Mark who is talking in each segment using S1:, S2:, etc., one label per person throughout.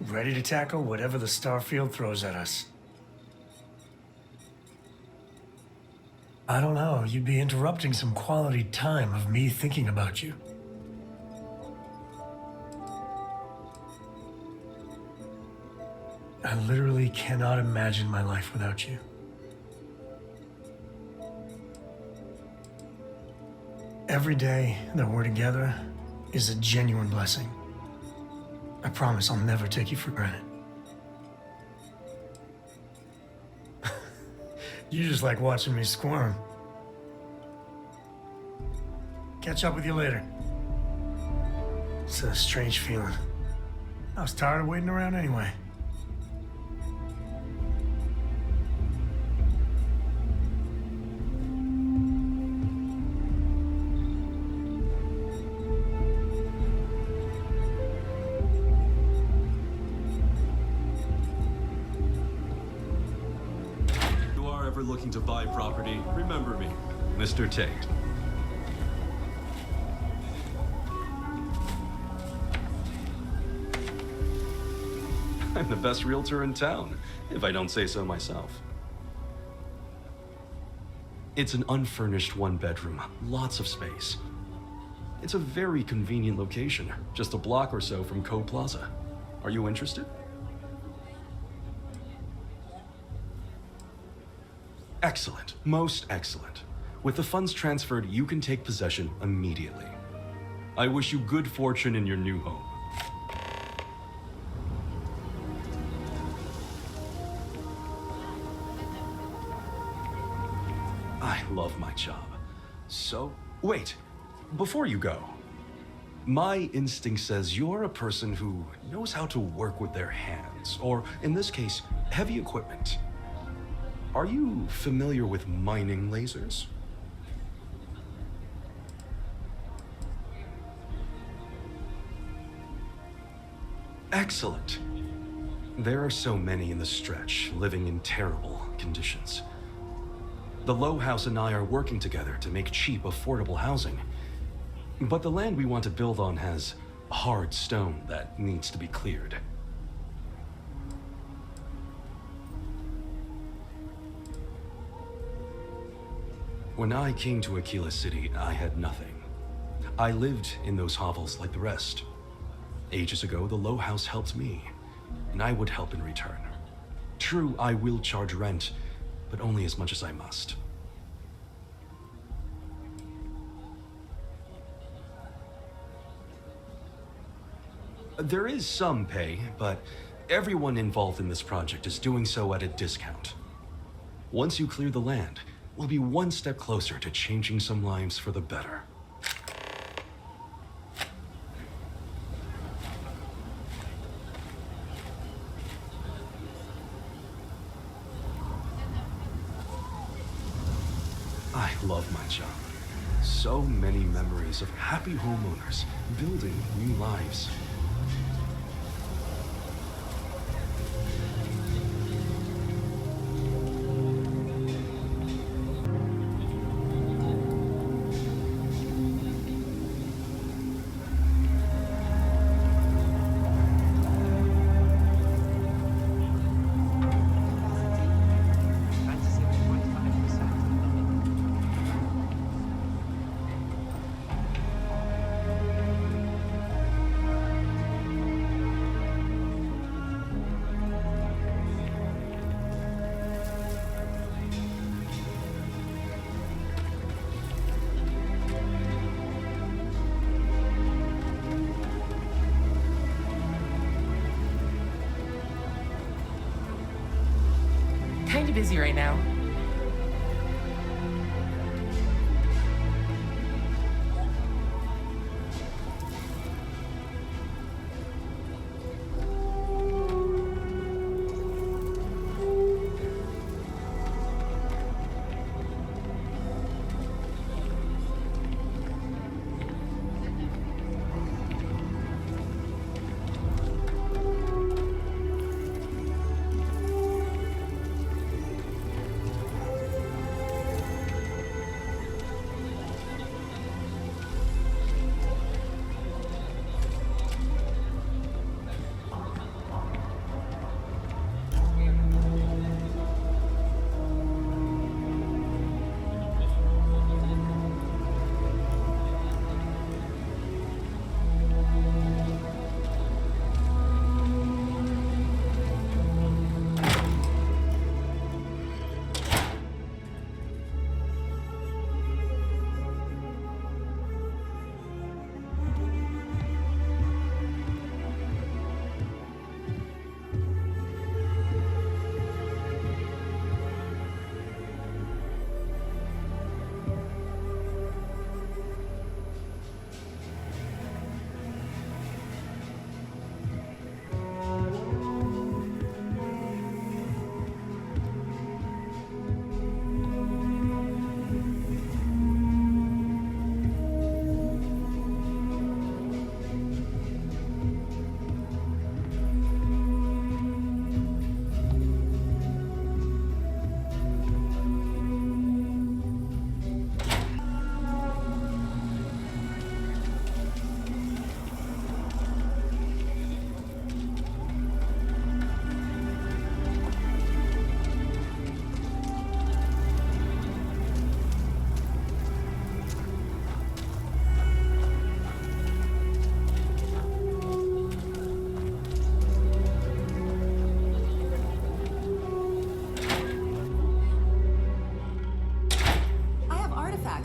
S1: ready to tackle whatever the Starfield throws at us. I don't know, you'd be interrupting some quality time of me thinking about you. I literally cannot imagine my life without you. Every day that we're together is a genuine blessing. I promise I'll never take you for granted. You just like watching me squirm. Catch up with you later. It's a strange feeling. I was tired of waiting around anyway.
S2: Looking to buy property, remember me, Mr. Tate. I'm the best realtor in town, if I don't say so myself. It's an unfurnished one-bedroom, lots of space. It's a very convenient location, just a block or so from Co Plaza. Are you interested? Excellent, most excellent. With the funds transferred, you can take possession immediately. I wish you good fortune in your new home. I love my job. So, wait, before you go, my instinct says you're a person who knows how to work with their hands, or in this case, heavy equipment. Are you familiar with mining lasers? Excellent. There are so many in the stretch, living in terrible conditions. The Low House and I are working together to make cheap, affordable housing. But the land we want to build on has hard stone that needs to be cleared. When I came to Akila City, I had nothing. I lived in those hovels like the rest. Ages ago, the Low House helped me, and I would help in return. True, I will charge rent, but only as much as I must. There is some pay, but everyone involved in this project is doing so at a discount. Once you clear the land, we'll be one step closer to changing some lives for the better. I love my job. So many memories of happy homeowners building new lives.
S3: Kinda busy right now.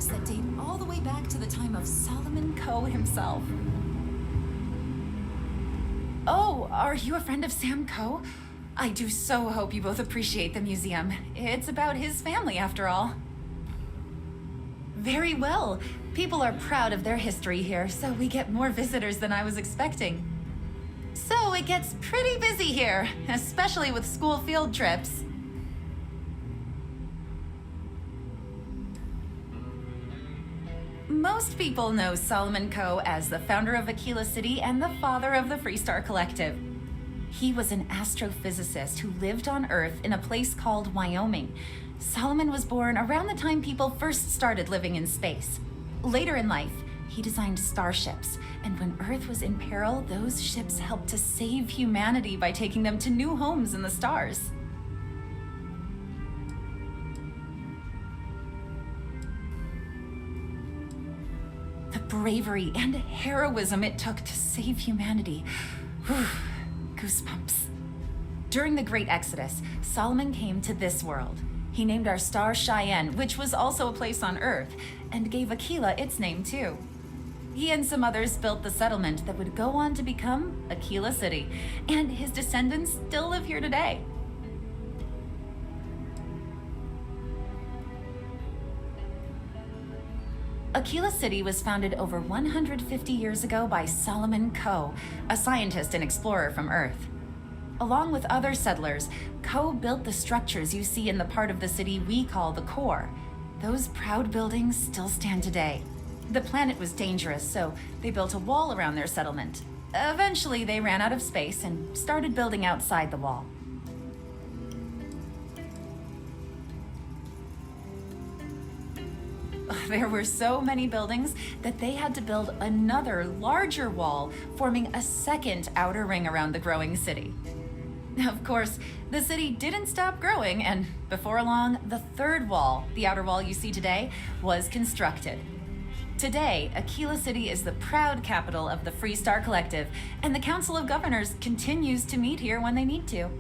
S4: artifacts that date all the way back to the time of Solomon Coe himself. Oh, are you a friend of Sam Coe? I do so hope you both appreciate the museum. It's about his family, after all. Very well. People are proud of their history here, so we get more visitors than I was expecting. So it gets pretty busy here, especially with school field trips. Most people know Solomon Coe as the founder of Akila City and the father of the Freestar Collective. He was an astrophysicist who lived on Earth in a place called Wyoming. Solomon was born around the time people first started living in space. Later in life, he designed starships, and when Earth was in peril, those ships helped to save humanity by taking them to new homes in the stars. The bravery and heroism it took to save humanity. Whew, goosebumps. During the Great Exodus, Solomon came to this world. He named our star Cheyenne, which was also a place on Earth, and gave Akila its name too. He and some others built the settlement that would go on to become Akila City, and his descendants still live here today. Akila City was founded over 150 years ago by Solomon Coe, a scientist and explorer from Earth. Along with other settlers, Coe built the structures you see in the part of the city we call the core. Those proud buildings still stand today. The planet was dangerous, so they built a wall around their settlement. Eventually, they ran out of space and started building outside the wall. There were so many buildings that they had to build another larger wall, forming a second outer ring around the growing city. Of course, the city didn't stop growing, and before long, the third wall, the outer wall you see today, was constructed. Today, Akila City is the proud capital of the Freestar Collective, and the Council of Governors continues to meet here when they need to.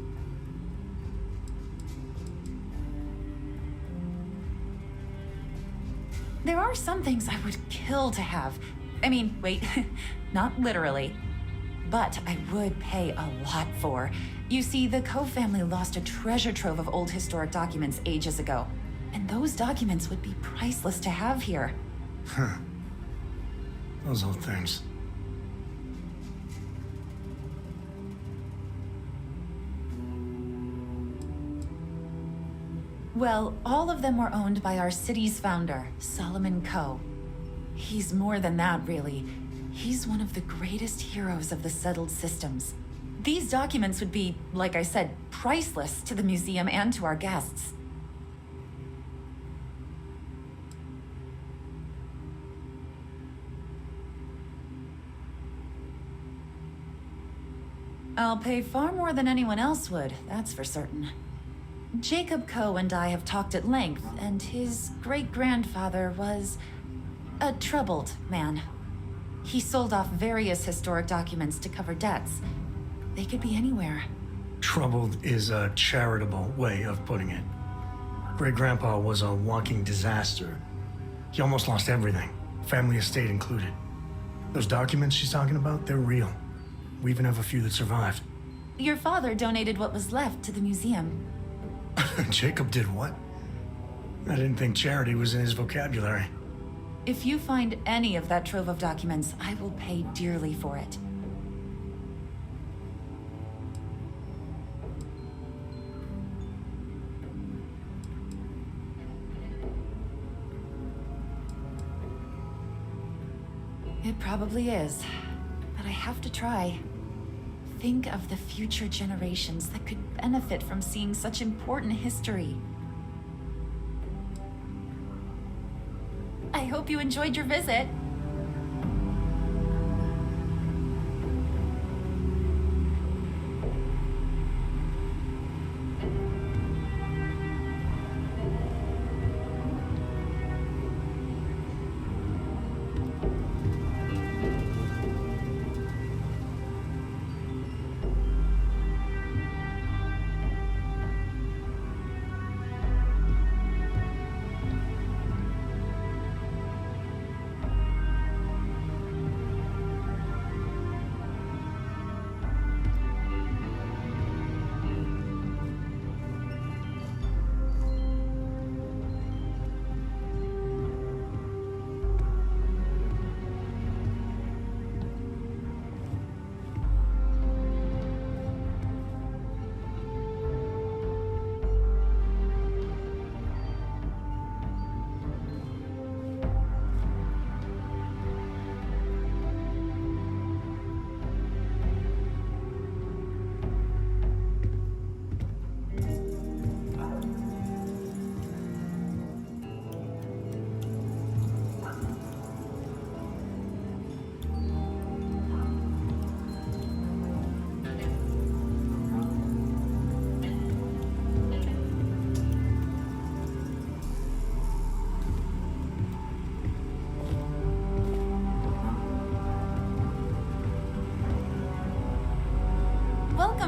S4: There are some things I would kill to have. I mean, wait, not literally. But I would pay a lot for. You see, the Coe family lost a treasure trove of old historic documents ages ago. And those documents would be priceless to have here.
S1: Huh. Those old things.
S4: Well, all of them were owned by our city's founder, Solomon Coe. He's more than that, really. He's one of the greatest heroes of the settled systems. These documents would be, like I said, priceless to the museum and to our guests. I'll pay far more than anyone else would, that's for certain. Jacob Coe and I have talked at length, and his great-grandfather was a troubled man. He sold off various historic documents to cover debts. They could be anywhere.
S1: Troubled is a charitable way of putting it. Great-grandpa was a walking disaster. He almost lost everything, family estate included. Those documents she's talking about, they're real. We even have a few that survived.
S4: Your father donated what was left to the museum.
S1: Jacob did what? I didn't think charity was in his vocabulary.
S4: If you find any of that trove of documents, I will pay dearly for it. It probably is, but I have to try. Think of the future generations that could benefit from seeing such important history. I hope you enjoyed your visit.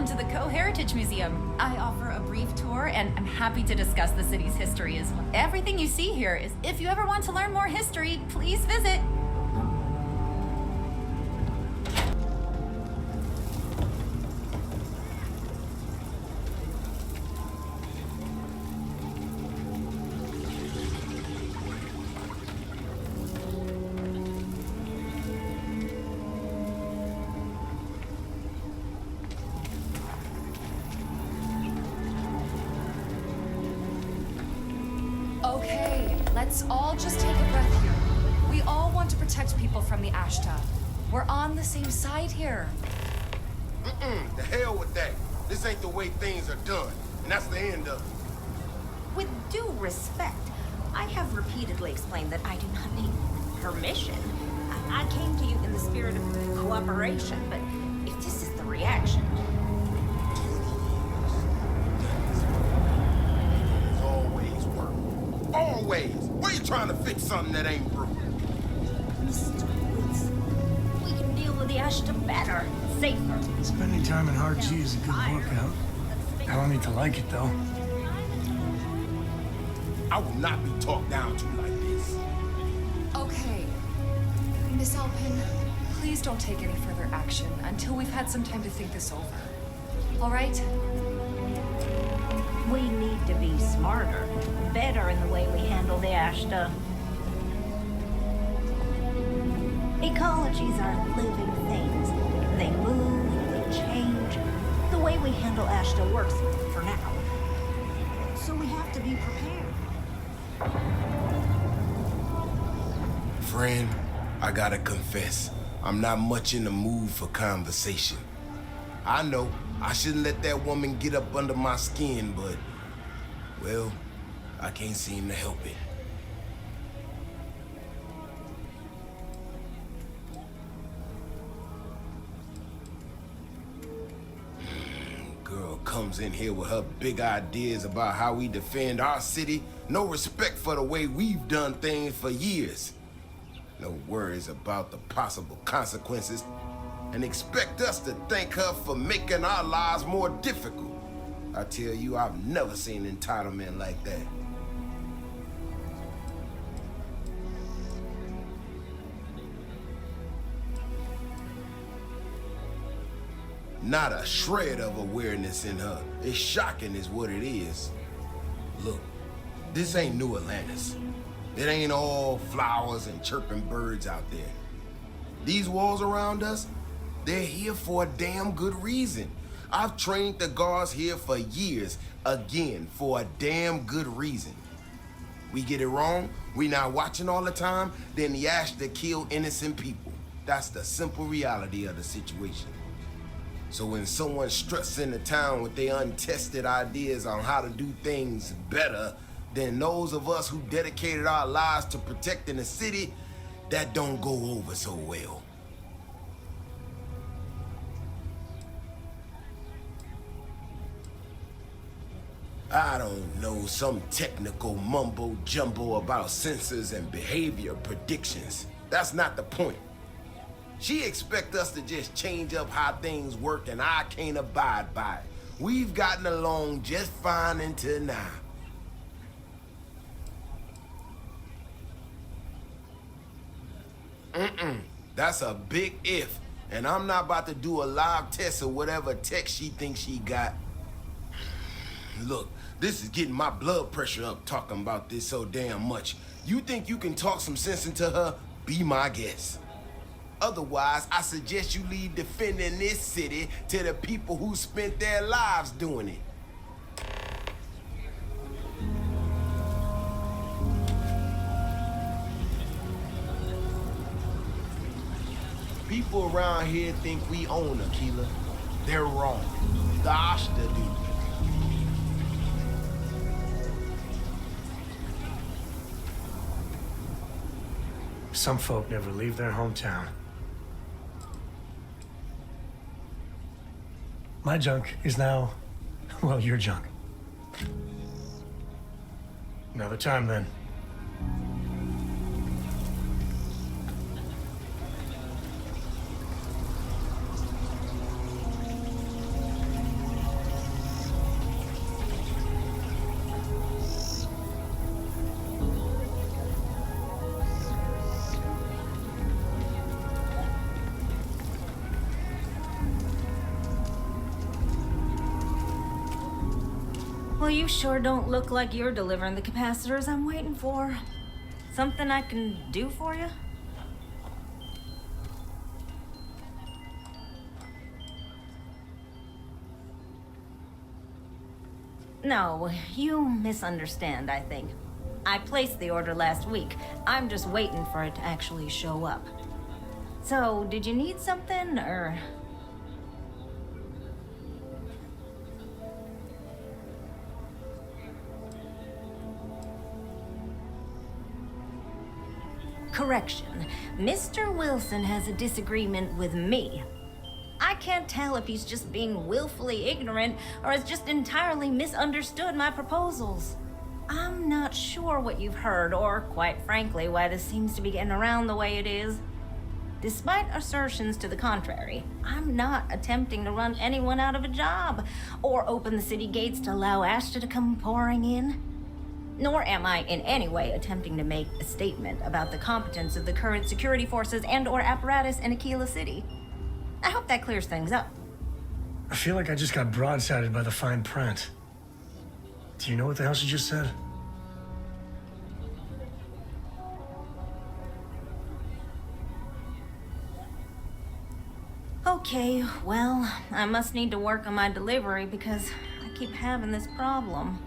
S4: welcome to the Co-Heritage Museum. I offer a brief tour, and I'm happy to discuss the city's history as well. Everything you see here is, if you ever want to learn more history, please visit.
S5: Okay, let's all just take a breath here. We all want to protect people from the Ashta. We're on the same side here.
S6: The hell with that. This ain't the way things are done, and that's the end of it.
S7: With due respect, I have repeatedly explained that I do not need permission. I came to you in the spirit of cooperation, but if this is the reaction...
S6: It's always work. Always. Why you trying to fix something that ain't broken?
S7: Mr. Woods, we can deal with the Ashta better, safer.
S1: Spending time in hard G is a good workout. I don't need to like it, though.
S6: I will not be talked down to like this.
S5: Okay. Miss Alpin, please don't take any further action until we've had some time to think this over. All right?
S7: We need to be smarter, better in the way we handle the Ashta. Ecologies are living things. They move, they change. The way we handle Ashta works for now. So we have to be prepared.
S6: Friend, I gotta confess, I'm not much in the mood for conversation. I know I shouldn't let that woman get up under my skin, but, well, I can't seem to help it. Girl comes in here with her big ideas about how we defend our city. No respect for the way we've done things for years. No worries about the possible consequences. And expect us to thank her for making our lives more difficult. I tell you, I've never seen entitlement like that. Not a shred of awareness in her. It's shocking is what it is. Look, this ain't New Atlantis. It ain't all flowers and chirping birds out there. These walls around us, they're here for a damn good reason. I've trained the guards here for years, again, for a damn good reason. We get it wrong, we not watching all the time, then the Ashta kill innocent people. That's the simple reality of the situation. So when someone struts into town with their untested ideas on how to do things better than those of us who dedicated our lives to protecting the city, that don't go over so well. I don't know, some technical mumbo jumbo about sensors and behavior predictions. That's not the point. She expects us to just change up how things work, and I can't abide by it. We've gotten along just fine until now. That's a big if, and I'm not about to do a live test of whatever tech she thinks she got. Look, this is getting my blood pressure up talking about this so damn much. You think you can talk some sense into her? Be my guest. Otherwise, I suggest you leave defending this city to the people who spent their lives doing it. People around here think we own Akila. They're wrong. The Ashta do.
S1: Some folk never leave their hometown. My junk is now, well, your junk. Another time, then.
S7: Well, you sure don't look like you're delivering the capacitors I'm waiting for. Something I can do for you? No, you misunderstand, I think. I placed the order last week. I'm just waiting for it to actually show up. So, did you need something, or...? Correction. Mr. Wilson has a disagreement with me. I can't tell if he's just being willfully ignorant or has just entirely misunderstood my proposals. I'm not sure what you've heard, or quite frankly, why this seems to be getting around the way it is. Despite assertions to the contrary, I'm not attempting to run anyone out of a job or open the city gates to allow Ashta to come pouring in. Nor am I in any way attempting to make a statement about the competence of the current security forces and/or apparatus in Akila City. I hope that clears things up.
S1: I feel like I just got broadsided by the fine print. Do you know what the hell she just said?
S7: Okay, well, I must need to work on my delivery because I keep having this problem.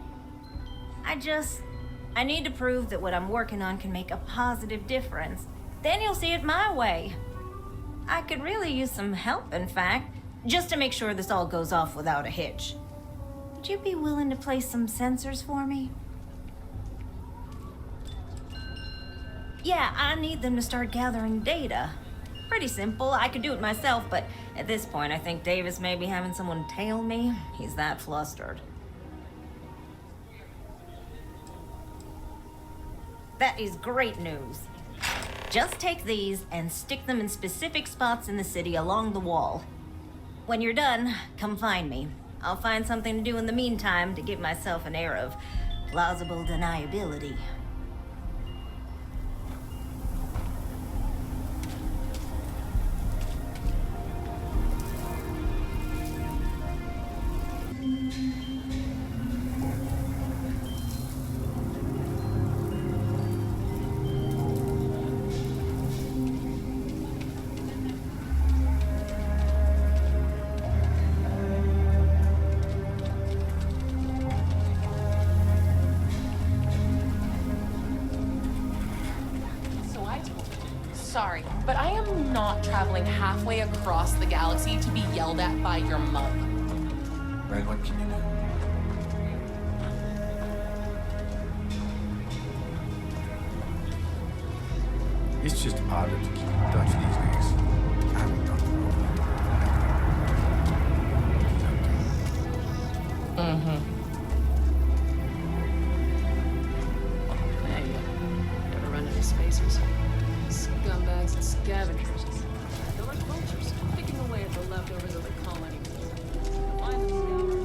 S7: I need to prove that what I'm working on can make a positive difference. Then you'll see it my way. I could really use some help, in fact, just to make sure this all goes off without a hitch. Would you be willing to place some sensors for me? Yeah, I need them to start gathering data. Pretty simple, I could do it myself, but at this point I think Davis may be having someone tail me. He's that flustered. That is great news. Just take these and stick them in specific spots in the city along the wall. When you're done, come find me. I'll find something to do in the meantime to give myself an air of plausible deniability.
S3: Sorry, but I am not traveling halfway across the galaxy to be yelled at by your mom.
S8: Red, what can you do? It's just harder to keep in touch these days. I haven't done the road.
S9: Hey, ever run into spacers? Scumbags and scavengers. They're like vultures, picking away at the leftovers of the colony. Find them, scour.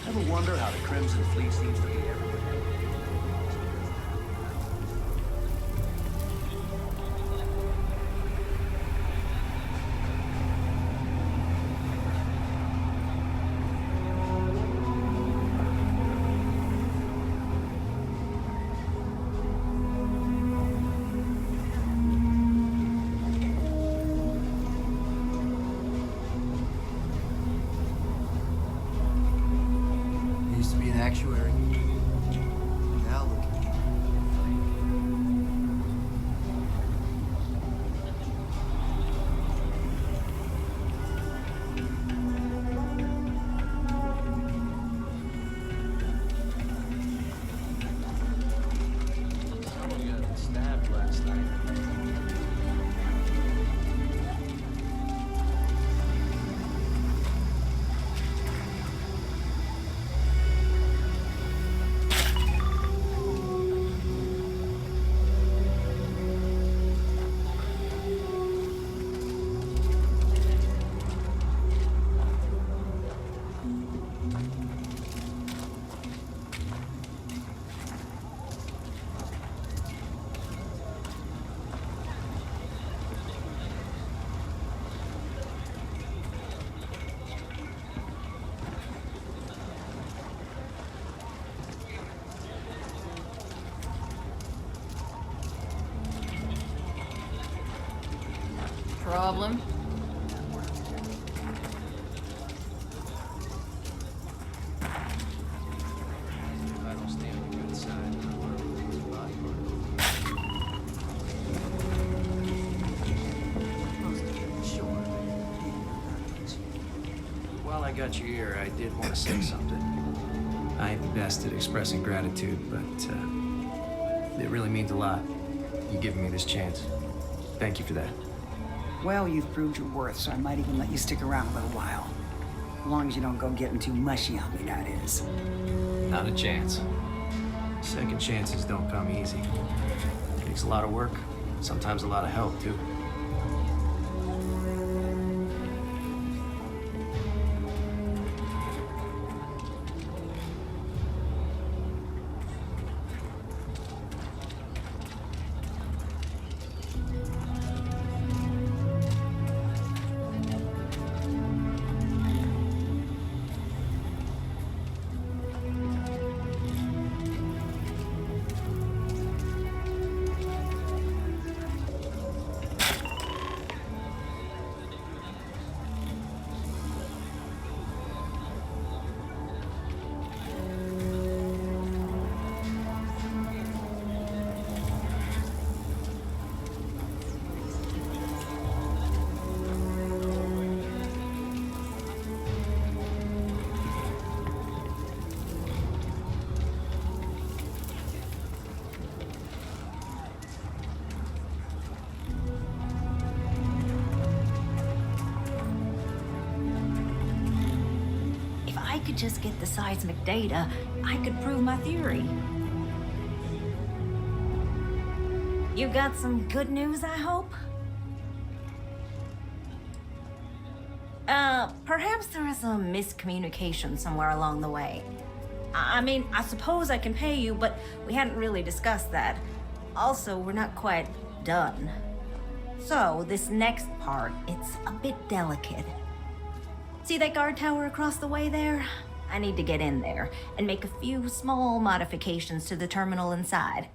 S10: Ever wonder how the Crimson Fleet seems to be everywhere? Used to be an actuary.
S9: problem.
S10: I don't stay on the good side of the world. It's a body Sure. While I got you here, I did want to say something. I ain't the best at expressing gratitude, but it really means a lot. You giving me this chance. Thank you for that.
S11: Well, you've proved your worth, so I might even let you stick around a little while. As long as you don't go getting too mushy on me, that is.
S10: Not a chance. Second chances don't come easy. Takes a lot of work, sometimes a lot of help, too.
S7: If I could just get the seismic data, I could prove my theory. You got some good news, I hope? Perhaps there is a miscommunication somewhere along the way. I mean, I suppose I can pay you, but we hadn't really discussed that. Also, we're not quite done. So, this next part, it's a bit delicate. See that guard tower across the way there? I need to get in there and make a few small modifications to the terminal inside.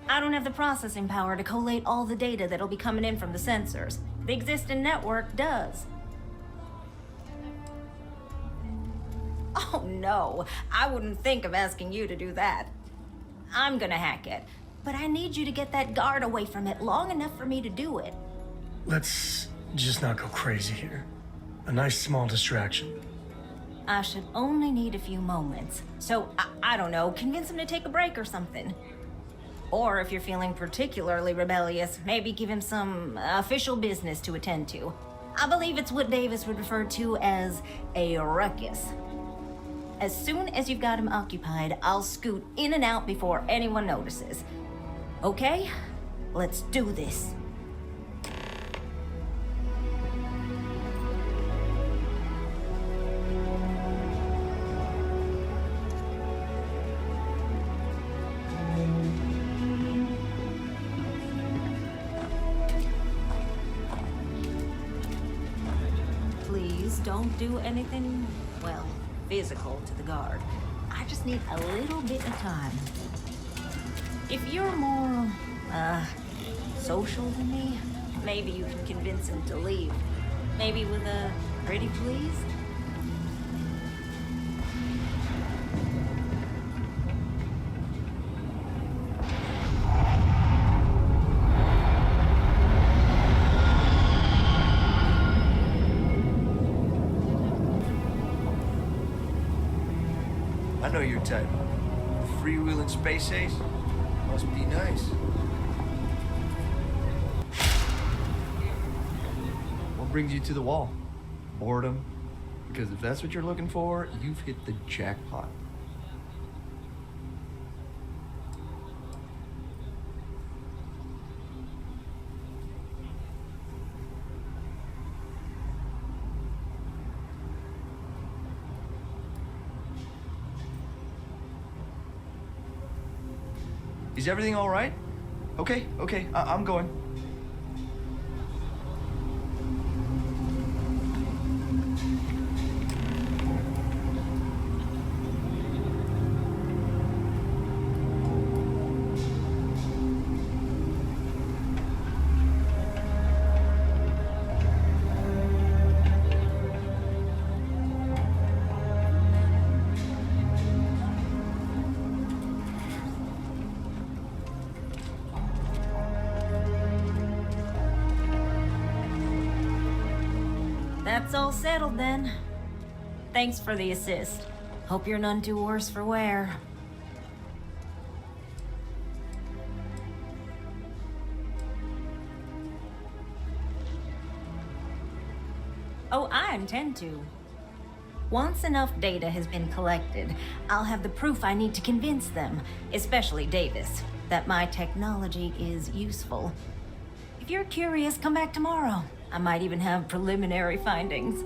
S7: I don't have the processing power to collate all the data that'll be coming in from the sensors. The existing network does. Oh no, I wouldn't think of asking you to do that. I'm gonna hack it, but I need you to get that guard away from it long enough for me to do it.
S1: Let's just not go crazy here. A nice small distraction.
S7: I should only need a few moments. So, I don't know, convince him to take a break or something. Or if you're feeling particularly rebellious, maybe give him some official business to attend to. I believe it's what Davis would refer to as a ruckus. As soon as you've got him occupied, I'll scoot in and out before anyone notices. Okay? Let's do this. Please don't do anything, well, physical to the guard. I just need a little bit of time. If you're more, social than me, maybe you can convince him to leave. Maybe with a pretty please?
S12: I know your type. Freewheeling space ace? Must be nice.
S13: What brings you to the wall? Boredom? Because if that's what you're looking for, you've hit the jackpot. Is everything all right? Okay, I'm going.
S7: That's all settled then. Thanks for the assist. Hope you're none too worse for wear. Oh, I intend to. Once enough data has been collected, I'll have the proof I need to convince them, especially Davis, that my technology is useful. If you're curious, come back tomorrow. I might even have preliminary findings.